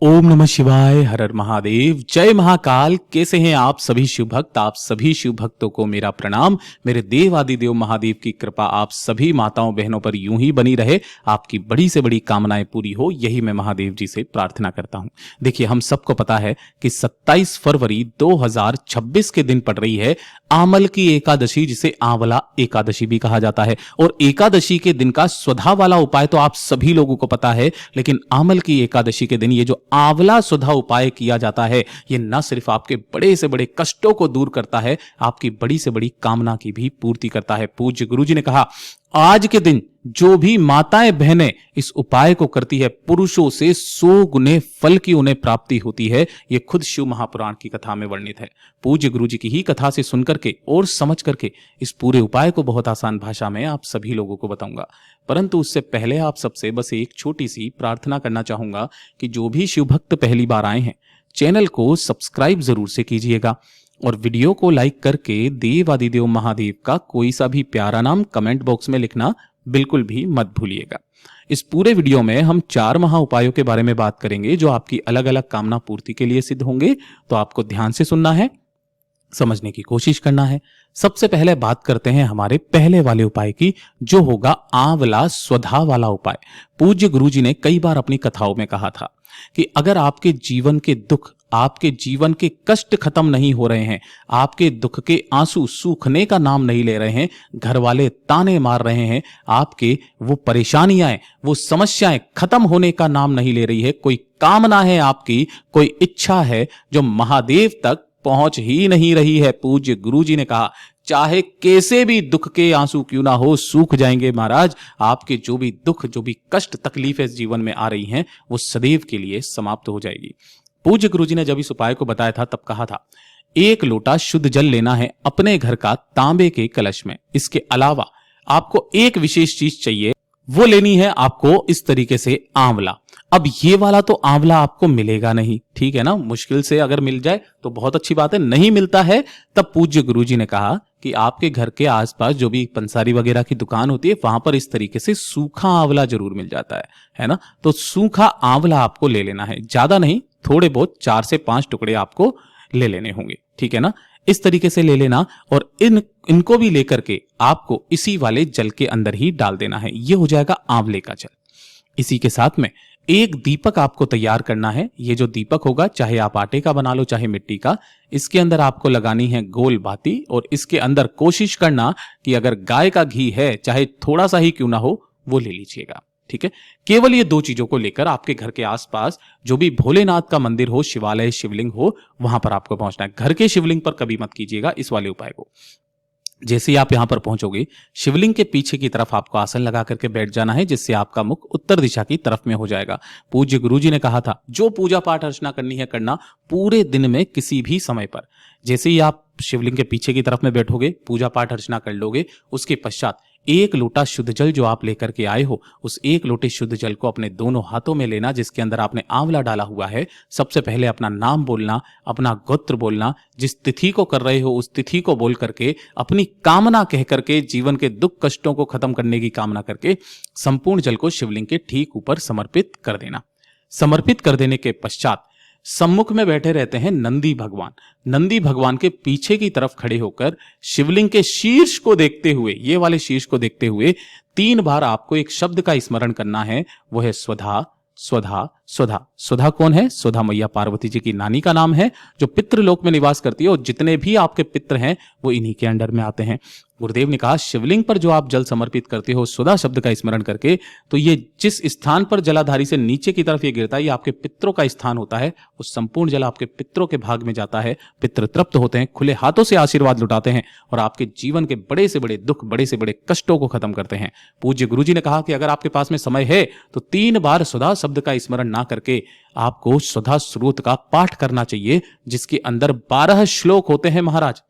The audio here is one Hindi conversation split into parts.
ओम नमः शिवाय, हर हर महादेव, जय महाकाल। कैसे हैं आप सभी शिव भक्त? आप सभी शिव भक्तों को मेरा प्रणाम। मेरे देव आदि देव महादेव की कृपा आप सभी माताओं बहनों पर यूं ही बनी रहे, आपकी बड़ी से बड़ी कामनाएं पूरी हो, यही मैं महादेव जी से प्रार्थना करता हूं। देखिए, हम सबको पता है कि 27 फरवरी 2026 के दिन पड़ रही है आमल की एकादशी, जिसे आंवला एकादशी भी कहा जाता है। और एकादशी के दिन का स्वधा वाला उपाय तो आप सभी लोगों को पता है, लेकिन आमल की एकादशी के दिन ये जो आंवला सुधा उपाय किया जाता है, ये न सिर्फ आपके बड़े से बड़े कष्टों को दूर करता है, आपकी बड़ी से बड़ी कामना की भी पूर्ति करता है। पूज्य गुरु जी ने कहा, आज के दिन जो भी माताएं बहनें इस उपाय को करती है, पुरुषों से 100 गुने फल की उन्हें प्राप्ति होती है। ये खुद शिव महापुराण की कथा में वर्णित है। पूज्य गुरु जी की ही कथा से सुनकर के और समझ करके इस पूरे उपाय को बहुत आसान भाषा में आप सभी लोगों को बताऊंगा। परंतु उससे पहले आप सबसे बस एक छोटी सी प्रार्थना करना चाहूंगा कि जो भी शिव भक्त पहली बार आए हैं, चैनल को सब्सक्राइब जरूर से कीजिएगा और वीडियो को लाइक करके देव आदिदेव महादेव का कोई सा भी प्यारा नाम कमेंट बॉक्स में लिखना बिल्कुल भी मत भूलिएगा। इस पूरे वीडियो में हम 4 महा उपायों के बारे में बात करेंगे, जो आपकी अलग अलग कामना पूर्ति के लिए सिद्ध होंगे। तो आपको ध्यान से सुनना है, समझने की कोशिश करना है। सबसे पहले बात करते हैं हमारे पहले वाले उपाय की, जो होगा आंवला स्वधा वाला उपाय। पूज्य गुरु जी ने कई बार अपनी कथाओं में कहा था कि अगर आपके जीवन के दुख, आपके जीवन के कष्ट खत्म नहीं हो रहे हैं, आपके दुख के आंसू सूखने का नाम नहीं ले रहे हैं, घर वाले ताने मार रहे हैं, आपके वो परेशानियां, वो समस्याएं खत्म होने का नाम नहीं ले रही है, कोई कामना है आपकी, कोई इच्छा है जो महादेव तक पहुंच ही नहीं रही है, पूज्य गुरु जी ने कहा, चाहे कैसे भी दुख के आंसू क्यों ना हो, सूख जाएंगे महाराज। आपके जो भी दुख, जो भी कष्ट तकलीफें जीवन में आ रही हैं, वो सदैव के लिए समाप्त हो जाएगी। पूज्य गुरु जी ने जब इस उपाय को बताया था, तब कहा था, 1 लोटा शुद्ध जल लेना है अपने घर का तांबे के कलश में। इसके अलावा आपको एक विशेष चीज चाहिए, वो लेनी है आपको इस तरीके से आंवला। अब ये वाला तो आंवला आपको मिलेगा नहीं, ठीक है ना, मुश्किल से अगर मिल जाए तो बहुत अच्छी बात है, नहीं मिलता है तब पूज्य गुरु जी ने कहा कि आपके घर के आसपास जो भी पंसारी वगैरह की दुकान होती है, वहां पर इस तरीके से सूखा आंवला जरूर मिल जाता है ना। तो सूखा आंवला आपको ले लेना है, ज्यादा नहीं, थोड़े बहुत 4 से 5 टुकड़े आपको ले लेने होंगे, ठीक है ना। इस तरीके से ले लेना और इनको भी लेकर के आपको इसी वाले जल के अंदर ही डाल देना है। ये हो जाएगा आंवले का जल। इसी के साथ में एक दीपक आपको तैयार करना है। ये जो दीपक होगा, चाहे आप आटे का बना लो चाहे मिट्टी का, इसके अंदर आपको लगानी है गोल बाती और इसके अंदर कोशिश करना कि अगर गाय का घी है, चाहे थोड़ा सा ही क्यों ना हो, वो ले लीजिएगा, ठीक है। केवल ये 2 चीजों को लेकर आपके घर के आसपास जो भी भोलेनाथ का मंदिर हो, शिवालय, शिवलिंग हो, वहां पर आपको पहुंचना है। घर के शिवलिंग पर कभी मत कीजिएगा इस वाले उपाय को। जैसे ही आप यहां पर पहुंचोगे, शिवलिंग के पीछे की तरफ आपको आसन लगा करके बैठ जाना है, जिससे आपका मुख उत्तर दिशा की तरफ में हो जाएगा। पूज्य गुरुजी ने कहा था, जो पूजा पाठ अर्चना करनी है करना पूरे दिन में किसी भी समय पर। जैसे ही आप शिवलिंग के पीछे की तरफ में बैठोगे, पूजा पाठ अर्चना कर लोगे, उसके पश्चात 1 लोटा शुद्ध जल जो आप लेकर के आए हो, उस 1 लोटे शुद्ध जल को अपने दोनों हाथों में लेना, जिसके अंदर आपने आंवला डाला हुआ है। सबसे पहले अपना नाम बोलना, अपना गोत्र बोलना, जिस तिथि को कर रहे हो उस तिथि को बोल करके, अपनी कामना कह करके, जीवन के दुख कष्टों को खत्म करने की कामना करके संपूर्ण जल को शिवलिंग के ठीक ऊपर समर्पित कर देना। समर्पित कर देने के पश्चात सम्मुख में बैठे रहते हैं नंदी भगवान। नंदी भगवान के पीछे की तरफ खड़े होकर शिवलिंग के शीर्ष को देखते हुए, ये वाले शीर्ष को देखते हुए 3 बार आपको एक शब्द का स्मरण करना है, वो है स्वधा स्वधा स्वधा। स्वधा कौन है? स्वधा मैया पार्वती जी की नानी का नाम है, जो पितृलोक में निवास करती है, और जितने भी आपके पितृ हैं वो इन्हीं के अंडर में आते हैं। गुरुदेव ने कहा, शिवलिंग पर जो आप जल समर्पित करते हो स्वधा शब्द का स्मरण करके, तो ये जिस स्थान पर जलाधारी से नीचे की तरफ ये गिरता है, ये आपके पितरों का स्थान होता है। उस संपूर्ण जल आपके पितरों के भाग में जाता है। पितृ तृप्त होते हैं, खुले हाथों से आशीर्वाद लुटाते हैं और आपके जीवन के बड़े से बड़े दुख, बड़े से बड़े कष्टों को खत्म करते हैं। पूज्य गुरु जी ने कहा कि अगर आपके पास में समय है तो 3 बार स्वधा शब्द का स्मरण ना करके आपको स्वधा स्रोत का पाठ करना चाहिए, जिसके अंदर 12 श्लोक होते हैं महाराज,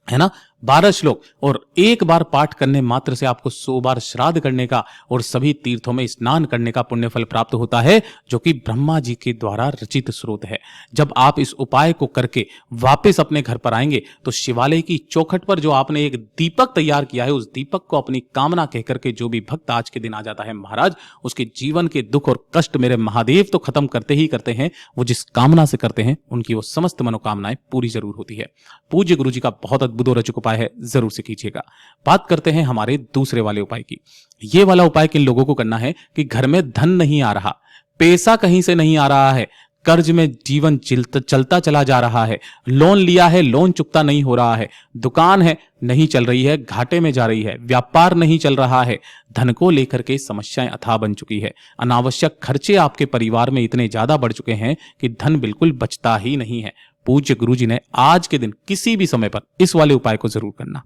है ना। 12 श्लोक और एक बार पाठ करने मात्र से आपको 100 बार श्राद्ध करने का और सभी तीर्थों में स्नान करने का पुण्य फल प्राप्त होता है, जो कि ब्रह्मा जी के द्वारा रचित स्रोत है। जब आप इस उपाय को करके वापस अपने घर पर आएंगे तो शिवालय की चौखट पर जो आपने एक दीपक तैयार किया है, उस दीपक को अपनी कामना कहकर के जो भी भक्त आज के दिन आ जाता है महाराज, उसके जीवन के दुख और कष्ट मेरे महादेव तो खत्म करते ही करते हैं। वो जिस कामना से करते हैं उनकी वो समस्त मनोकामनाएं पूरी जरूर होती है। पूज्य गुरु जी का बहुत अद्भुत और अचूक उपाय है, जरूर से कीजिएगा। बात करते हैं हमारे दूसरे वाले उपाय की। ये वाला उपाय किन लोगों को करना है कि घर में धन नहीं आ रहा, पैसा कहीं से नहीं आ रहा है, कर्ज में जीवन चलता चला जा रहा है, लोन लिया है लोन चुकता नहीं हो रहा है, दुकान है नहीं चल रही है, घाटे में जा रही है, व्यापार नहीं चल रहा है, धन को लेकर के समस्याएं अथाह बन चुकी है, अनावश्यक खर्चे आपके परिवार में इतने ज्यादा बढ़ चुके हैं कि धन बिल्कुल बचता ही नहीं है। पूज्य गुरु जी ने आज के दिन किसी भी समय पर इस वाले उपाय को जरूर करना।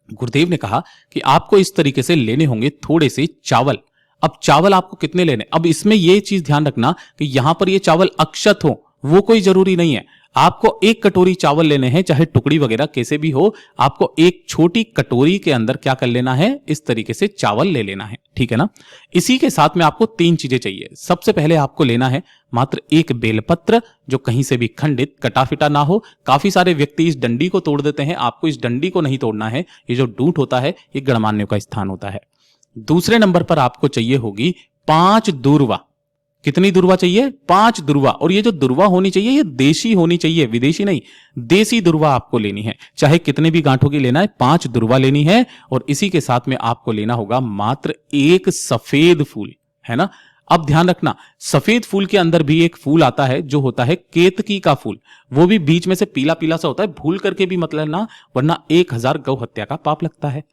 गुरुदेव ने कहा कि आपको इस तरीके से लेने होंगे थोड़े से चावल। अब चावल आपको कितने लेने, अब इसमें यह चीज ध्यान रखना कि यहां पर ये चावल अक्षत हो वो कोई जरूरी नहीं है। आपको एक कटोरी चावल लेने हैं, चाहे टुकड़ी वगैरह कैसे भी हो, आपको एक छोटी कटोरी के अंदर क्या कर लेना है, इस तरीके से चावल ले लेना है, ठीक है ना। इसी के साथ में आपको 3 चीजें चाहिए। सबसे पहले आपको लेना है मात्र एक बेलपत्र, जो कहीं से भी खंडित कटा फिटा ना हो। काफी सारे व्यक्ति इस डंडी को तोड़ देते हैं, आपको इस डंडी को नहीं तोड़ना है। ये जो डूंट होता है ये गणमान्यों का स्थान होता है। दूसरे नंबर पर आपको चाहिए होगी 5 दूर्वा। कितनी दुर्वा चाहिए? 5 दुर्वा। और ये जो दुर्वा होनी चाहिए ये देशी होनी चाहिए, विदेशी नहीं, देसी दुर्वा आपको लेनी है। चाहे कितने भी गांठों की लेना है, 5 दुर्वा लेनी है। और इसी के साथ में आपको लेना होगा मात्र एक सफेद फूल, है ना। अब ध्यान रखना, सफेद फूल के अंदर भी एक फूल आता है जो होता है केतकी का फूल, वो भी बीच में से पीला पीला सा होता है। भूल करके भी मत लेना, वरना 1000 गौ हत्या का पाप लगता है,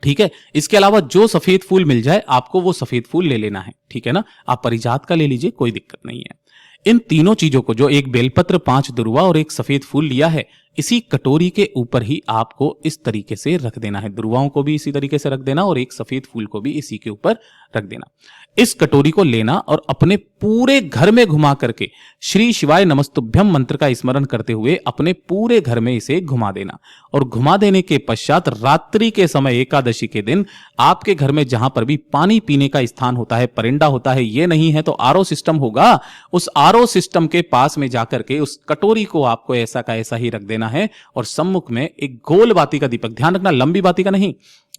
ठीक है। इसके अलावा जो सफेद फूल मिल जाए आपको वो सफेद फूल ले लेना है, ठीक है ना। आप परिजात का ले लीजिए, कोई दिक्कत नहीं है। इन तीनों चीजों को, जो एक बेलपत्र, 5 दुर्वा और एक सफेद फूल लिया है, इसी कटोरी के ऊपर ही आपको इस तरीके से रख देना है। दुर्वाओं को भी इसी तरीके से रख देना और एक सफेद फूल को भी इसी के ऊपर रख देना। इस कटोरी को लेना और अपने पूरे घर में घुमा करके श्री शिवाय नमस्तुभ्यम मंत्र का स्मरण करते हुए अपने पूरे घर में इसे घुमा देना। और घुमा देने के पश्चात रात्रि के समय, एकादशी के दिन, आपके घर में जहां पर भी पानी पीने का स्थान होता है, परिंदा होता है, ये नहीं है तो आरओ सिस्टम होगा, उस आरओ सिस्टम के पास में जाकर के उस कटोरी को आपको ऐसा का ऐसा ही रख देना है। और सम्मुख में एक गोल बाती का दीपक, ध्यान रखना लंबी बाती का नहीं,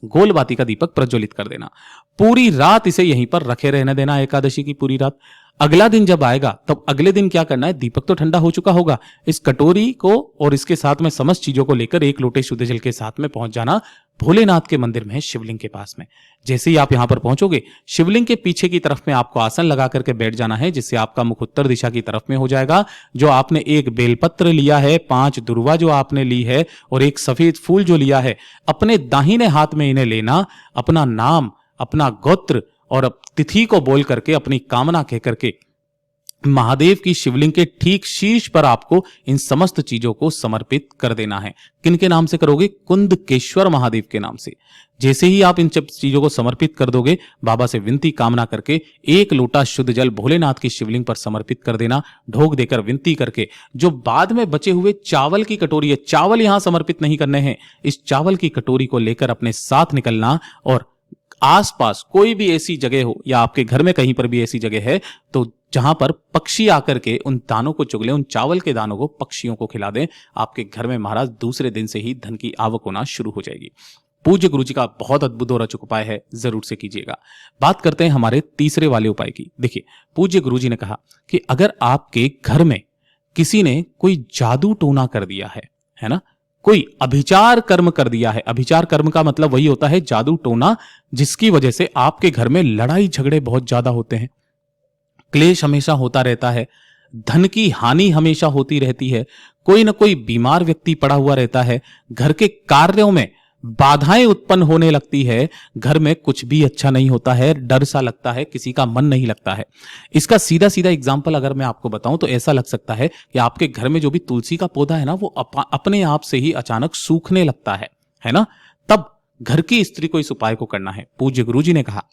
गोल बाती का दीपक प्रज्वलित कर देना। पूरी रात इसे यहीं पर रखे रहने देना, एकादशी की पूरी रात। अगला दिन जब आएगा तब अगले दिन क्या करना है, दीपक तो ठंडा हो चुका होगा, इस कटोरी को और इसके साथ में समस्त चीजों को लेकर एक लोटे शुद्ध जल के साथ में पहुंच जाना भोलेनाथ के मंदिर में, शिवलिंग के पास में। जैसे ही आप यहां पर पहुंचोगे, शिवलिंग के पीछे की तरफ में आपको आसन लगा करके बैठ जाना है, जिससे आपका मुख उत्तर दिशा की तरफ में हो जाएगा। जो आपने एक बेलपत्र लिया है, 5 दुर्वा जो आपने ली है और एक सफेद फूल जो लिया है, अपने दाहिने हाथ में इन्हें लेना, अपना नाम, अपना गोत्र और तिथि को बोल करके, अपनी कामना कह करके महादेव की शिवलिंग के ठीक शीर्ष पर आपको इन समस्त चीजों को समर्पित कर देना है। किनके नाम से करोगे? कुंदकेश्वर महादेव के नाम से। जैसे ही आप इन चीजों को समर्पित कर दोगे, बाबा से विनती कामना करके एक लोटा शुद्ध जल भोलेनाथ की शिवलिंग पर समर्पित कर देना, ढोक देकर विनती करके। जो बाद में बचे हुए चावल की कटोरी है, चावल यहां समर्पित नहीं करने हैं, इस चावल की कटोरी को लेकर अपने साथ निकलना और आसपास कोई भी ऐसी जगह हो या आपके घर में कहीं पर भी ऐसी जगह है तो जहां पर पक्षी आकर के उन दानों को चुग लें, उन चावल के दानों को पक्षियों को खिला दें, आपके घर में महाराज दूसरे दिन से ही धन की आवक होना शुरू हो जाएगी। पूज्य गुरु जी का बहुत अद्भुत और अचूक उपाय है, जरूर से कीजिएगा। बात करते हैं हमारे तीसरे वाले उपाय की। देखिए, पूज्य गुरु जी ने कहा कि अगर आपके घर में किसी ने कोई जादू टोना कर दिया है ना, कोई अभिचार कर्म कर दिया है। अभिचार कर्म का मतलब वही होता है जादू टोना, जिसकी वजह से आपके घर में लड़ाई झगड़े बहुत ज्यादा होते हैं, क्लेश हमेशा होता रहता है, धन की हानि हमेशा होती रहती है, कोई ना कोई बीमार व्यक्ति पड़ा हुआ रहता है, घर के कार्यों में बाधाएं उत्पन्न होने लगती है, घर में कुछ भी अच्छा नहीं होता है, डर सा लगता है, किसी का मन नहीं लगता है। इसका सीधा सीधा एग्जाम्पल अगर मैं आपको बताऊं तो ऐसा लग सकता है कि आपके घर में जो भी तुलसी का पौधा है ना, वो अपने आप से ही अचानक सूखने लगता है ना। तब घर की स्त्री को इस उपाय को करना है। पूज्य गुरु जी ने कहा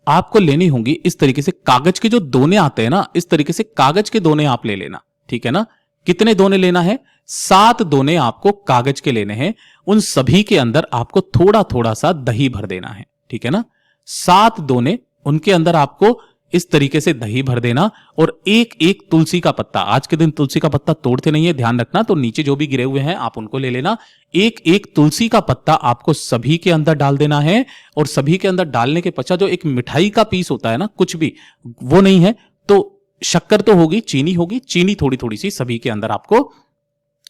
आपको लेनी होंगी इस तरीके से कागज के जो दोने आते हैं ना, इस तरीके से कागज के दोने आप ले लेना, ठीक है ना। कितने दोने लेना है? 7 दोने आपको कागज के लेने हैं। उन सभी के अंदर आपको थोड़ा थोड़ा सा दही भर देना है, ठीक है ना। 7 दोने, उनके अंदर आपको इस तरीके से दही भर देना और एक एक तुलसी का पत्ता, आज के दिन तुलसी का पत्ता तोड़ते नहीं है, ध्यान रखना, तो नीचे जो भी गिरे हुए हैं आप उनको ले लेना। एक एक तुलसी का पत्ता आपको सभी के अंदर डाल देना है और सभी के अंदर डालने के पश्चात जो एक मिठाई का पीस होता है ना, कुछ भी वो नहीं है तो शक्कर तो होगी, चीनी होगी, चीनी थोड़ी थोड़ी सी सभी के अंदर आपको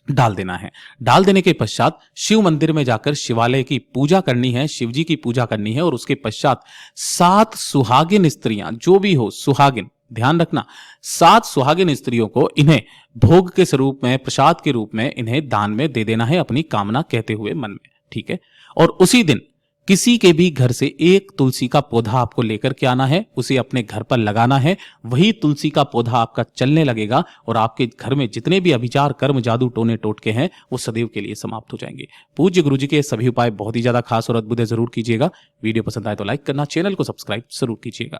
डाल देना है। डाल देने के पश्चात शिव मंदिर में जाकर शिवालय की पूजा करनी है, शिव जी की पूजा करनी है और उसके पश्चात 7 सुहागिन स्त्रियां, जो भी हो सुहागिन, ध्यान रखना, 7 सुहागिन स्त्रियों को इन्हें भोग के स्वरूप में, प्रसाद के रूप में इन्हें दान में दे देना है, अपनी कामना कहते हुए मन में, ठीक है। और उसी दिन किसी के भी घर से एक तुलसी का पौधा आपको लेकर के आना है, उसे अपने घर पर लगाना है। वही तुलसी का पौधा आपका चलने लगेगा और आपके घर में जितने भी अभिचार, कर्म, जादू, टोने टोटके हैं वो सदैव के लिए समाप्त हो जाएंगे। पूज्य गुरु जी के सभी उपाय बहुत ही ज्यादा खास और अद्भुत है, जरूर कीजिएगा। वीडियो पसंद आए तो लाइक करना, चैनल को सब्सक्राइब जरूर कीजिएगा।